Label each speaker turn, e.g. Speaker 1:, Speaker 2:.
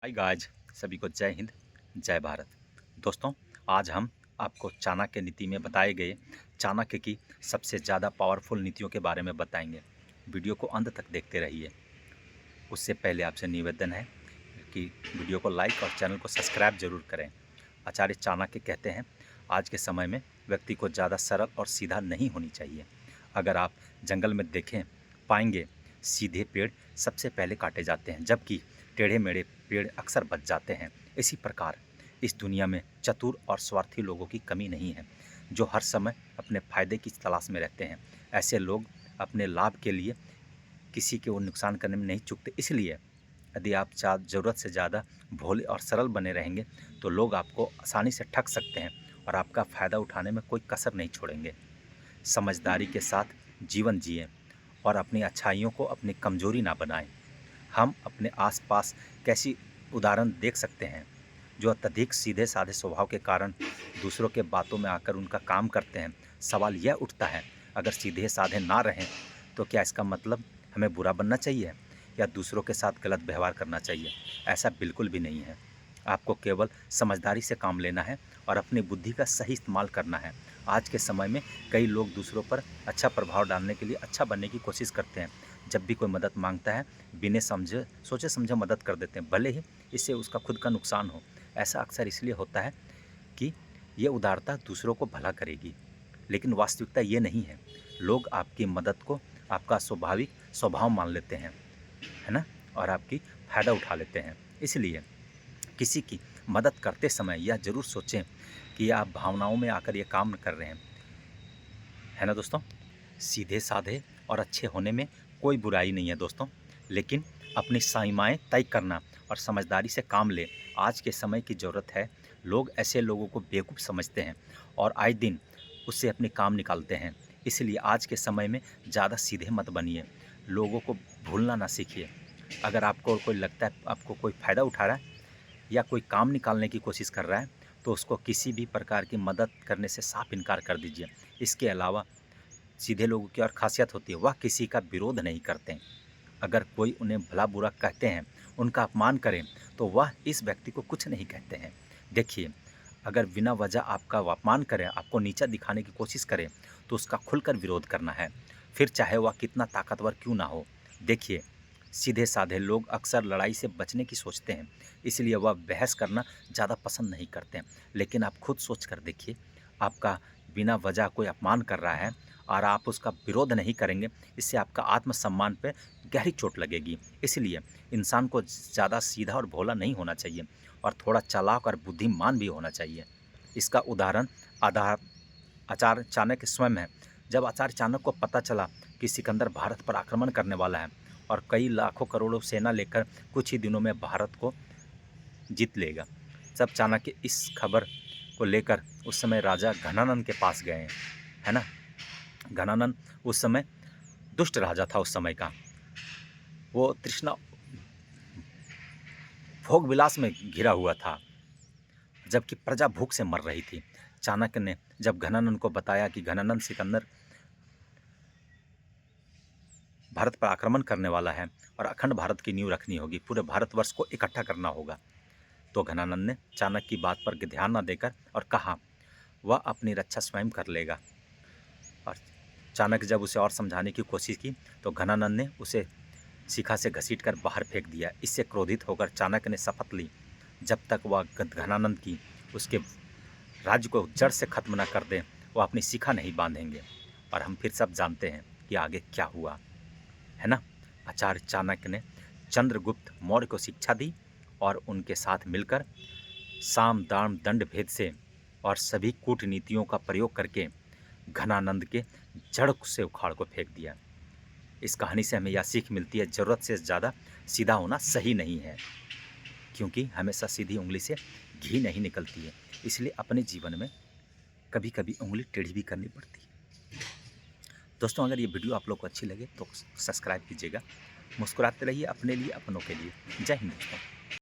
Speaker 1: Hi guys, सभी को जय हिंद जय भारत। दोस्तों, आज हम आपको चाणक्य नीति में बताए गए चाणक्य की सबसे ज़्यादा पावरफुल नीतियों के बारे में बताएंगे। वीडियो को अंत तक देखते रहिए। उससे पहले आपसे निवेदन है कि वीडियो को लाइक और चैनल को सब्सक्राइब जरूर करें। आचार्य चाणक्य कहते हैं, आज के समय में व्यक्ति को ज़्यादा सरल और सीधा नहीं होनी चाहिए। अगर आप जंगल में देखें पाएंगे सीधे पेड़ सबसे पहले काटे जाते हैं, जबकि टेढ़े मेढ़े पेड़ अक्सर बच जाते हैं। इसी प्रकार इस दुनिया में चतुर और स्वार्थी लोगों की कमी नहीं है, जो हर समय अपने फायदे की तलाश में रहते हैं। ऐसे लोग अपने लाभ के लिए किसी के वो नुकसान करने में नहीं चूकते। इसलिए यदि आप ज़रूरत से ज़्यादा भोले और सरल बने रहेंगे तो लोग आपको आसानी से ठग सकते हैं और आपका फ़ायदा उठाने में कोई कसर नहीं छोड़ेंगे। समझदारी के साथ जीवन जिएं और अपनी अच्छाइयों को अपनी कमजोरी ना बनाएं। हम अपने आसपास कैसी उदाहरण देख सकते हैं जो अत्यधिक सीधे साधे स्वभाव के कारण दूसरों के बातों में आकर उनका काम करते हैं। सवाल यह उठता है, अगर सीधे साधे ना रहें तो क्या इसका मतलब हमें बुरा बनना चाहिए या दूसरों के साथ गलत व्यवहार करना चाहिए? ऐसा बिल्कुल भी नहीं है। आपको केवल समझदारी से काम लेना है और अपनी बुद्धि का सही इस्तेमाल करना है। आज के समय में कई लोग दूसरों पर अच्छा प्रभाव डालने के लिए अच्छा बनने की कोशिश करते हैं। जब भी कोई मदद मांगता है बिना समझे सोचे समझे मदद कर देते हैं, भले ही इससे उसका खुद का नुकसान हो। ऐसा अक्सर इसलिए होता है कि ये उदारता दूसरों को भला करेगी, लेकिन वास्तविकता ये नहीं है। लोग आपकी मदद को आपका स्वाभाविक स्वभाव मान लेते हैं, है ना, और आपकी फ़ायदा उठा लेते हैं। इसलिए किसी की मदद करते समय यह ज़रूर सोचें कि आप भावनाओं में आकर ये काम कर रहे हैं, है ना दोस्तों। सीधे साधे और अच्छे होने में कोई बुराई नहीं है दोस्तों, लेकिन अपनी सीमाएं तय करना और समझदारी से काम लें आज के समय की ज़रूरत है। लोग ऐसे लोगों को बेवकूफ़ समझते हैं और आए दिन उससे अपने काम निकालते हैं। इसलिए आज के समय में ज़्यादा सीधे मत बनिए, लोगों को भूलना ना सीखिए। अगर आपको कोई लगता है आपको कोई फ़ायदा उठा रहा है या कोई काम निकालने की कोशिश कर रहा है तो उसको किसी भी प्रकार की मदद करने से साफ इनकार कर दीजिए। इसके अलावा सीधे लोगों की और खासियत होती है, वह किसी का विरोध नहीं करते। अगर कोई उन्हें भला बुरा कहते हैं, उनका अपमान करें, तो वह इस व्यक्ति को कुछ नहीं कहते हैं। देखिए, अगर बिना वजह आपका अपमान करें, आपको नीचा दिखाने की कोशिश करें, तो उसका खुलकर विरोध करना है, फिर चाहे वह कितना ताकतवर क्यों ना हो। देखिए, सीधे साधे लोग अक्सर लड़ाई से बचने की सोचते हैं, इसलिए वह बहस करना ज़्यादा पसंद नहीं करते हैं। लेकिन आप खुद सोच कर देखिए, आपका बिना वजह कोई अपमान कर रहा है और आप उसका विरोध नहीं करेंगे, इससे आपका आत्मसम्मान पे गहरी चोट लगेगी। इसलिए इंसान को ज़्यादा सीधा और भोला नहीं होना चाहिए और थोड़ा चालाक और बुद्धिमान भी होना चाहिए। इसका उदाहरण आधार आचार्य चाणक्य स्वयं है। जब आचार्य चाणक्य को पता चला कि सिकंदर भारत पर आक्रमण करने वाला है और कई लाखों करोड़ों सेना लेकर कुछ ही दिनों में भारत को जीत लेगा, सब चाणक्य इस खबर को लेकर उस समय राजा घनानंद के पास गए, है ना। घनानंद उस समय दुष्ट राजा था। उस समय का वो तृष्णा भोग विलास में घिरा हुआ था, जबकि प्रजा भूख से मर रही थी। चाणक्य ने जब घनानंद को बताया कि घनानंद सिकंदर भारत पर आक्रमण करने वाला है और अखंड भारत की नींव रखनी होगी, पूरे भारतवर्ष को इकट्ठा करना होगा, तो घनानंद ने चाणक्य की बात पर ध्यान न देकर और कहा वह अपनी रक्षा स्वयं कर लेगा। और चाणक्य जब उसे और समझाने की कोशिश की तो घनानंद ने उसे शिखा से घसीटकर बाहर फेंक दिया। इससे क्रोधित होकर चाणक्य ने शपथ ली, जब तक वह घनानंद की उसके राज्य को जड़ से खत्म न कर दे, वह अपनी शिखा नहीं बांधेंगे। और हम फिर सब जानते हैं कि आगे क्या हुआ, है ना। आचार्य चाणक्य ने चंद्रगुप्त मौर्य को शिक्षा दी और उनके साथ मिलकर साम दाम दंड भेद से और सभी कूटनीतियों का प्रयोग करके घनानंद के जड़ से उखाड़ को फेंक दिया। इस कहानी से हमें यह सीख मिलती है, ज़रूरत से ज़्यादा सीधा होना सही नहीं है, क्योंकि हमेशा सीधी उंगली से घी नहीं निकलती है। इसलिए अपने जीवन में कभी कभी उंगली टेढ़ी भी करनी पड़ती है। दोस्तों, अगर ये वीडियो आप लोग को अच्छी लगे तो सब्सक्राइब कीजिएगा। मुस्कुराते रहिए, अपने लिए अपनों के लिए। जय हिंद दोस्तों।